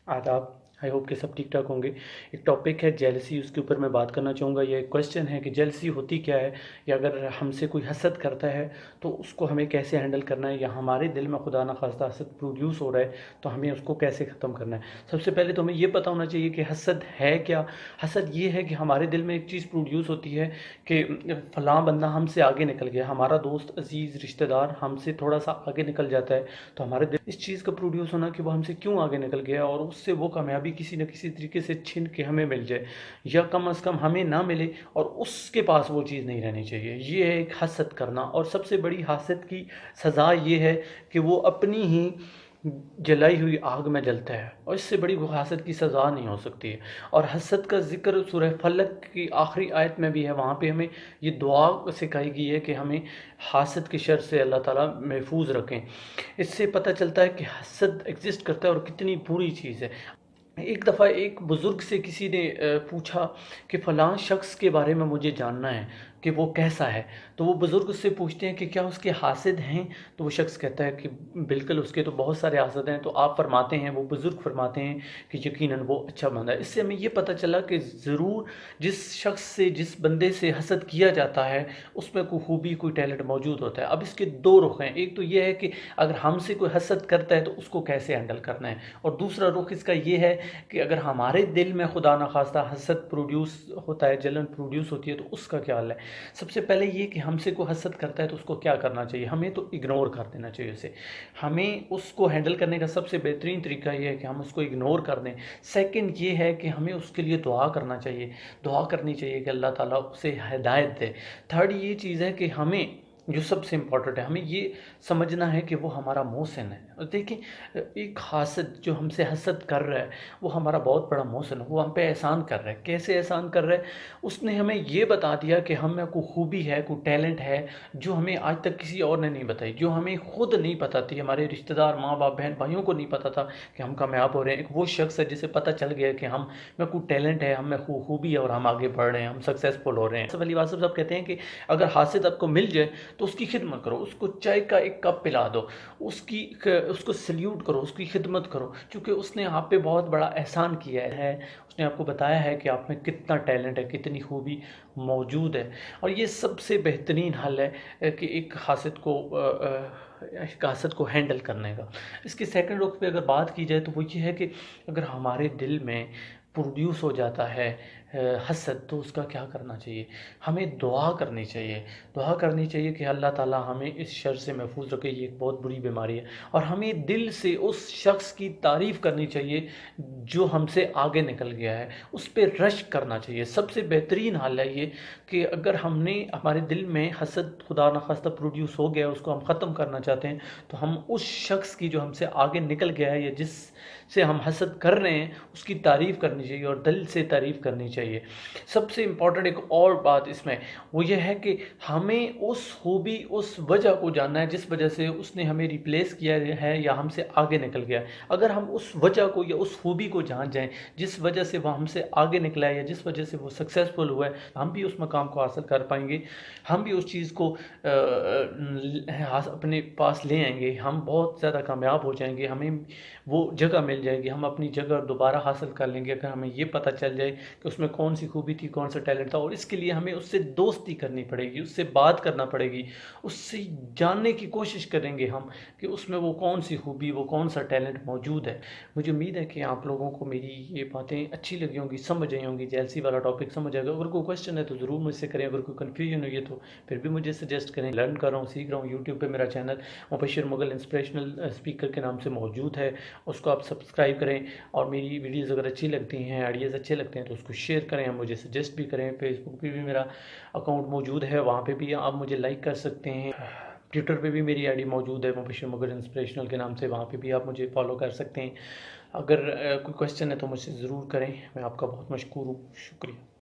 आदाब। I hope कि सब ठीक ठाक होंगे। एक टॉपिक है जेलसी, उसके ऊपर मैं बात करना चाहूँगा। ये एक क्वेश्चन है कि जेलसी होती क्या है, या अगर हमसे कोई हसद करता है तो उसको हमें कैसे हैंडल करना है, या हमारे दिल में खुदा न खास्ता हसद प्रोड्यूस हो रहा है तो हमें उसको कैसे ख़त्म करना है। सबसे पहले तो हमें ये पता होना चाहिए कि हसद है क्या। हसद ये है कि हमारे दिल में एक चीज़ प्रोड्यूस होती है कि फ़लाँ बंदा हमसे आगे निकल गया, हमारा दोस्त, अजीज़, रिश्तेदार हमसे थोड़ा सा आगे निकल जाता है तो हमारे दिल इस चीज़ का प्रोड्यूस होना कि वो हमसे क्यों आगे निकल गया, और उससे वो कामयाबी किसी न किसी तरीके से छीन के हमें मिल जाए, या कम अज़ कम हमें ना मिले और उसके पास वो चीज़ नहीं रहनी चाहिए। ये है एक हसद करना। और सबसे बड़ी हसद की सज़ा ये है कि वो अपनी ही जलाई हुई आग में जलता है, और इससे बड़ी वो हसद की सज़ा नहीं हो सकती है। और हसद का ज़िक्र सूरह फलक की आखिरी आयत में भी है। वहाँ पे हमें ये दुआ सिखाई गई है कि हमें हसद की शर से अल्लाह ताला महफूज रखें। इससे पता चलता है कि हसद एग्जिस्ट करता है और कितनी बुरी चीज़ है। एक दफ़ा एक बुज़ुर्ग से किसी ने पूछा कि फ़लाँ शख्स के बारे में मुझे जानना है कि वो कैसा है। तो वो बुज़ुर्ग उससे पूछते हैं कि क्या उसके हासिद हैं? तो वो शख्स कहता है कि बिल्कुल उसके तो बहुत सारे हासिद हैं। तो आप फरमाते हैं, वो बुज़ुर्ग फरमाते हैं कि यकीनन वो अच्छा बंदा है। इससे हमें ये पता चला कि ज़रूर जिस शख्स से, जिस बंदे से हसद किया जाता है उसमें कोई खूबी, कोई टैलेंट मौजूद होता है। अब इसके दो रुख हैं। एक तो ये है कि अगर हमसे कोई हसद करता है तो उसको कैसे हैंडल करना है, और दूसरा रुख इसका ये है कि अगर हमारे दिल में खुदा न खास्ता हसद प्रोड्यूस होता है, जलन प्रोड्यूस होती है, तो उसका क्या हाल है। सबसे पहले ये कि हमसे कोई हसद करता है तो उसको क्या करना चाहिए। हमें तो इग्नोर कर देना चाहिए उसे। हमें उसको हैंडल करने का सबसे बेहतरीन तरीका ये है कि हम उसको इग्नोर कर दें। सेकंड ये है कि हमें उसके लिए दुआ करना चाहिए, दुआ करनी चाहिए कि अल्लाह ताला उसे हिदायत दे। थर्ड ये चीज़ है कि हमें जो सबसे इम्पोर्टेंट है, हमें ये समझना है कि वो हमारा मोहसिन है। और देखिए, एक हासद जो हमसे हसद कर रहा है वो हमारा बहुत बड़ा मोहसिन है। वो हम पे एहसान कर रहा है। कैसे एहसान कर रहा है? उसने हमें ये बता दिया कि हम में कोई खूबी है, कोई टैलेंट है जो हमें आज तक किसी और ने नहीं बताई, जो हमें खुद नहीं पता थी, हमारे रिश्तेदार, माँ बाप, बहन भाइयों को नहीं पता था कि हम कामयाब हो रहे हैं। एक वो शख्स है जिसे पता चल गया कि हम में कोई टैलेंट है, हम में खूबी है और हम आगे बढ़ रहे हैं, हम सक्सेसफुल हो रहे हैं। सबली वासफ साहब कहते हैं कि अगर हासिद आपको मिल जाए तो उसकी खिदमत करो, उसको चाय का एक कप पिला दो, उसको सल्यूट करो, उसकी खिदमत करो, क्योंकि उसने आप पे बहुत बड़ा एहसान किया है। उसने आपको बताया है कि आप में कितना टैलेंट है, कितनी खूबी मौजूद है। और ये सबसे बेहतरीन हल है कि एक हासद को हैंडल करने का। इसके सेकंड रुख पे अगर बात की जाए तो वो ये है कि अगर हमारे दिल में प्रोड्यूस हो जाता है हसद, तो उसका क्या करना चाहिए। हमें दुआ करनी चाहिए। दुआ करनी चाहिए कि अल्लाह ताला हमें इस शर से महफूज रखे। ये एक बहुत बुरी बीमारी है। और हमें दिल से उस शख्स की तारीफ़ करनी चाहिए जो हमसे आगे निकल गया है, उस पर रश करना चाहिए। सबसे बेहतरीन हाल है ये कि अगर हमने हमारे दिल में हसद खुदा न खास्ता प्रोड्यूस हो गया, उसको हम ख़त्म करना चाहते हैं, तो हम उस शख्स की जो हमसे आगे निकल गया है या जिस से हम हसद कर रहे हैं उसकी तारीफ़ करनी चाहिए और दिल से तारीफ़ करनी चाहिए। सबसे इम्पॉर्टेंट एक और बात इसमें वो ये है कि हमें उस खूबी, उस वजह को जानना है जिस वजह से उसने हमें रिप्लेस किया है या हमसे आगे निकल गया है। अगर हम उस वजह को या उस खूबी को जान जाएं जिस वजह से वह हमसे आगे निकला है या जिस वजह से वो सक्सेसफुल हुआ है, हम भी उस मकाम को हासिल कर पाएंगे। हम भी उस चीज़ को अपने पास ले आएंगे। हम बहुत ज़्यादा कामयाब हो जाएंगे, हमें वो जगह मिल जाएगी, हम अपनी जगह दोबारा हासिल कर लेंगे अगर हमें ये पता चल जाए कि उसमें कौन सी खूबी थी, कौन सा टैलेंट था। और इसके लिए हमें उससे दोस्ती करनी पड़ेगी, उससे बात करना पड़ेगी, उससे जानने की कोशिश करेंगे हम कि उसमें वो कौन सी खूबी, वो कौन सा टैलेंट मौजूद है। मुझे उम्मीद है कि आप लोगों को मेरी ये बातें अच्छी लगी होंगी, समझ आई होंगी, जेलसी वाला टॉपिक समझ आएगा। अगर कोई क्वेश्चन है तो ज़रूर मुझसे करें, अगर कोई कन्फ्यूजन हुई है तो फिर भी मुझे सजेस्ट करें। लर्न कर रहा हूँ, सीख रहा हूँ। यूट्यूब पे मेरा channel Mubashar Mughal inspirational speaker के नाम से मौजूद है, उसको आप सब्सक्राइब करें। और मेरी वीडियोज़ अगर अच्छी लगती हैं, आइडियाज़ अच्छे लगते हैं तो उसको शेयर करें, मुझे सजेस्ट भी करें। फेसबुक पे भी मेरा अकाउंट मौजूद है, वहाँ पे भी आप मुझे लाइक कर सकते हैं। ट्विटर पे भी मेरी आईडी मौजूद है मुबशर मुगल इंस्पिरेशनल के नाम से, वहाँ पे भी आप मुझे फॉलो कर सकते हैं। अगर कोई क्वेश्चन है तो मुझसे ज़रूर करें। मैं आपका बहुत मशकूर हूँ। शुक्रिया।